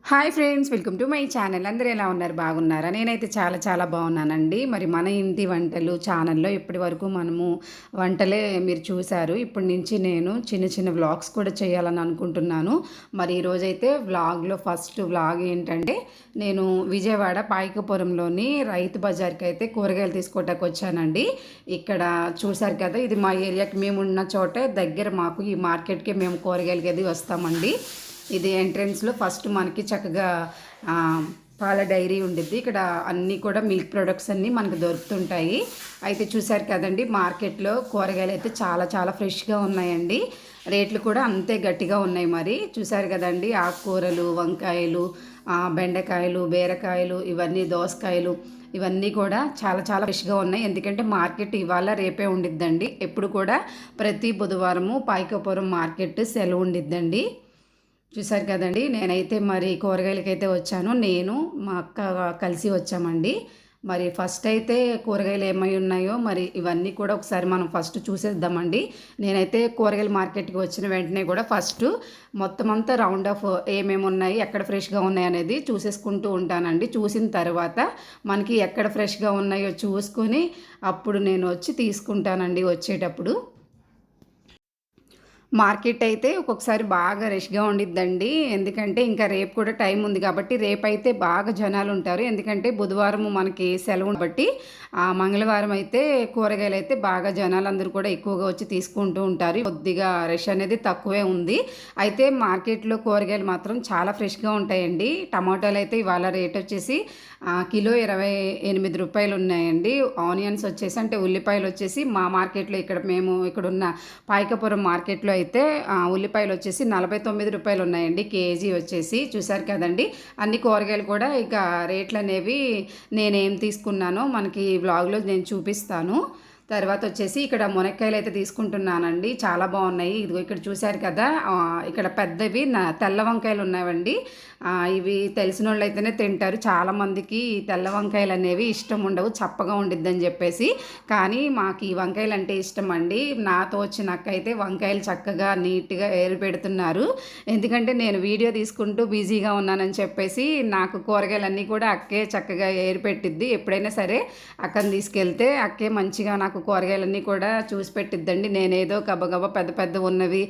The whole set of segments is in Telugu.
Hi friends, welcome to my channel. అందరూ ఎలా ఉన్నారు? బాగున్నారా? నేనైతే చాలా చాలా బాగున్నానండి. మరి మన ఇంటి వంటలు ఛానల్లో ఇప్పటి వరకు మనము వంటలే మీరు చూశారు. ఇప్పటి నుంచి నేను చిన్న చిన్న వ్లాగ్స్ కూడా చేయాలని అనుకుంటున్నాను. మరి ఈరోజైతే వ్లాగ్లో ఫస్ట్ వ్లాగ్ ఏంటంటే, నేను విజయవాడ పాయకపురంలోని రైతు బజార్కి అయితే కూరగాయలు తీసుకోవటానికి వచ్చానండి. ఇక్కడ చూశారు కదా, ఇది మా ఏరియాకి మేము ఉన్న చోట దగ్గర మాకు ఈ మార్కెట్కి మేము కూరగాయలకి అది వస్తామండి. ఇది ఎంట్రన్స్లో ఫస్ట్ మనకి చక్కగా పాల డైరీ ఉండిద్ది. ఇక్కడ అన్నీ కూడా మిల్క్ ప్రొడక్ట్స్ అన్నీ మనకు దొరుకుతుంటాయి. అయితే చూశారు కదండి, మార్కెట్లో కూరగాయలు అయితే చాలా చాలా ఫ్రెష్గా ఉన్నాయండి. రేట్లు కూడా అంతే గట్టిగా ఉన్నాయి. మరి చూశారు కదండి, ఆకుకూరలు, వంకాయలు, బెండకాయలు, బీరకాయలు, ఇవన్నీ దోసకాయలు, ఇవన్నీ కూడా చాలా చాలా ఫ్రెష్గా ఉన్నాయి. ఎందుకంటే మార్కెట్ ఇవాళ రేపే ఉండిద్దండి. ఎప్పుడు కూడా ప్రతి బుధవారము పాయకపురం మార్కెట్ సెలవు ఉండిద్దండి. చూసారు కదండి, నేనైతే మరి కూరగాయలకైతే వచ్చాను. నేను మా అక్క కలిసి వచ్చామండి. మరి ఫస్ట్ అయితే కూరగాయలు ఏమై ఉన్నాయో మరి ఇవన్నీ కూడా ఒకసారి మనం ఫస్ట్ చూసేద్దామండి. నేనైతే కూరగాయల మార్కెట్కి వచ్చిన వెంటనే కూడా ఫస్ట్ మొత్తం అంతా రౌండ్ ఆఫ్ ఏమేమి ఉన్నాయి, ఎక్కడ ఫ్రెష్గా ఉన్నాయి అనేది చూసేసుకుంటూ ఉంటానండి. చూసిన తర్వాత మనకి ఎక్కడ ఫ్రెష్గా ఉన్నాయో చూసుకొని అప్పుడు నేను వచ్చి తీసుకుంటానండి వచ్చేటప్పుడు. మార్కెట్ అయితే ఒక్కొక్కసారి బాగా రష్గా ఉండిద్దండి. ఎందుకంటే ఇంకా రేపు కూడా టైం ఉంది కాబట్టి రేపైతే బాగా జనాలు ఉంటారు. ఎందుకంటే బుధవారం మనకి సెలవు కాబట్టి మంగళవారం అయితే కూరగాయలు అయితే బాగా జనాలందరూ కూడా ఎక్కువగా వచ్చి తీసుకుంటూ ఉంటారు. కొద్దిగా రష్ అనేది తక్కువే ఉంది. అయితే మార్కెట్లో కూరగాయలు మాత్రం చాలా ఫ్రెష్గా ఉంటాయండి. టమాటాలు అయితే ఇవాళ రేట్ వచ్చేసి కిలో 28 రూపాయలు ఉన్నాయండి. ఆనియన్స్ వచ్చేసి అంటే ఉల్లిపాయలు వచ్చేసి మా మార్కెట్లో మేము ఇక్కడున్న పాయకపురం మార్కెట్లో అయితే ఉల్లిపాయలు వచ్చేసి 49 రూపాయలు ఉన్నాయండి కేజీ వచ్చేసి. చూసారు కదండి, అన్ని కూరగాయలు కూడా ఇక రేట్లు అనేవి నేనేం తీసుకున్నానో మనకి వ్లాగ్లో నేను చూపిస్తాను. తర్వాత వచ్చేసి ఇక్కడ మునక్కాయలు అయితే తీసుకుంటున్నానండి. చాలా బాగున్నాయి. ఇదిగో ఇక్కడ చూశారు కదా, ఇక్కడ పెద్దవి తెల్ల వంకాయలు ఉన్నాయండి. ఇవి తెలిసిన వాళ్ళు అయితేనే తింటారు. చాలామందికి తెల్ల వంకాయలు అనేవి ఇష్టం ఉండవు, చప్పగా ఉండిద్దని చెప్పేసి. కానీ మాకు ఈ వంకాయలు అంటే ఇష్టం అండి. నాతో వచ్చిన అక్క అయితే వంకాయలు చక్కగా నీట్గా ఏరు పెడుతున్నారు. ఎందుకంటే నేను వీడియో తీసుకుంటూ బిజీగా ఉన్నానని చెప్పేసి నాకు కూరగాయలన్నీ కూడా అక్కే చక్కగా ఏరు పెట్టిద్ది. ఎప్పుడైనా సరే అక్కని తీసుకెళ్తే అక్కే మంచిగా నాకు కూరగాయలన్నీ కూడా చూసి పెట్టిద్దండి. నేనేదో గబగబా పెద్ద పెద్ద ఉన్నవి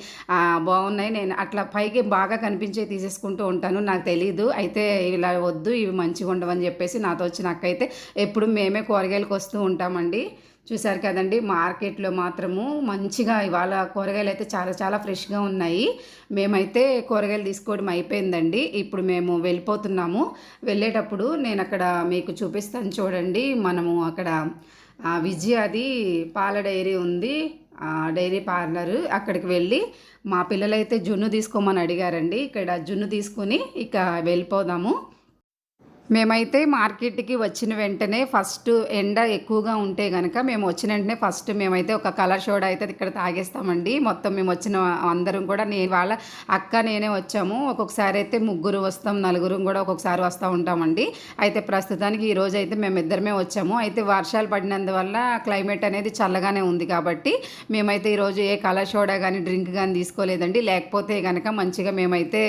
బాగున్నాయి, నేను అట్లా పైకి బాగా కనిపించే తీసేసుకుంటూ ఉంటాను. నాకు తెలీదు. అయితే ఇలా వద్దు, ఇవి మంచిగా ఉండవని చెప్పేసి నాతో వచ్చిన అక్క అయితే ఎప్పుడు మేమే కూరగాయలకు వస్తూ ఉంటామండి. చూసారు కదండి, మార్కెట్లో మాత్రము మంచిగా ఇవాళ కూరగాయలు అయితే చాలా చాలా ఫ్రెష్గా ఉన్నాయి. మేమైతే కూరగాయలు తీసుకోవడం అయిపోయిందండి. ఇప్పుడు మేము వెళ్ళిపోతున్నాము. వెళ్ళేటప్పుడు నేను అక్కడ మీకు చూపిస్తాను చూడండి. మనము అక్కడ విజయది పాల డైరీ ఉంది, డైరీ పార్లరు. అక్కడికి వెళ్ళి మా పిల్లలైతే జున్ను తీసుకోమని అడిగారండి. ఇక్కడ జున్ను తీసుకొని ఇక వెళ్ళిపోదాము. మేమైతే మార్కెట్కి వచ్చిన వెంటనే ఫస్ట్ ఎండ ఎక్కువగా ఉంటే కనుక మేము వచ్చిన వెంటనే ఫస్ట్ మేమైతే ఒక కలర్ సోడా అయితే ఇక్కడ తాగేస్తామండి. మొత్తం మేము వచ్చిన అందరం కూడా వాళ్ళ అక్క నేనే వచ్చాము. ఒక్కొక్కసారి అయితే ముగ్గురు వస్తాం, నలుగురు కూడా ఒక్కొక్కసారి వస్తూ ఉంటామండి. అయితే ప్రస్తుతానికి ఈరోజు అయితే మేము ఇద్దరమే వచ్చాము. అయితే వర్షాలు పడినందువల్ల క్లైమేట్ అనేది చల్లగానే ఉంది కాబట్టి మేమైతే ఈరోజు ఏ కలర్ సోడా కానీ డ్రింక్ కానీ తీసుకోలేదండి. లేకపోతే కనుక మంచిగా మేమైతే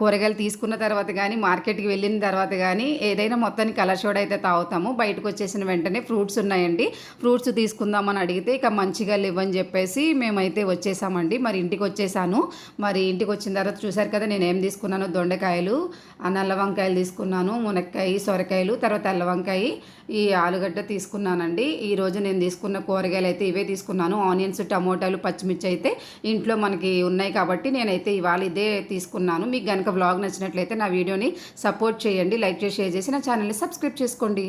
కూరగాయలు తీసుకున్న తర్వాత కానీ మార్కెట్కి వెళ్ళిన తర్వాత కానీ ఏదైనా మొత్తానికి కలర్ సోడా అయితే తాగుతాము. బయటకు వచ్చేసిన వెంటనే ఫ్రూట్స్ ఉన్నాయండి, ఫ్రూట్స్ తీసుకుందామని అడిగితే ఇక మంచిగా లేవని చెప్పేసి మేమైతే వచ్చేసామండి. మరి ఇంటికి వచ్చేసాను. మరి ఇంటికి వచ్చిన తర్వాత చూసారు కదా నేను ఏం తీసుకున్నాను. దొండకాయలు, నల్ల వంకాయలు తీసుకున్నాను, మునక్కాయ, సొరకాయలు, తర్వాత తెల్ల వంకాయ, ఈ ఆలుగడ్డ తీసుకున్నానండి. ఈరోజు నేను తీసుకున్న కూరగాయలు అయితే ఇవే తీసుకున్నాను. ఆనియన్స్, టమోటాలు, పచ్చిమిర్చి అయితే ఇంట్లో మనకి ఉన్నాయి కాబట్టి నేనైతే ఇవాళ ఇదే తీసుకున్నాను. మీకు కనుక వ్లాగ్ నచ్చినట్లయితే నా వీడియోని సపోర్ట్ చేయండి, లైక్ చేసి షేర్ చేసి నా ఛానల్ని సబ్స్క్రైబ్ చేసుకోండి.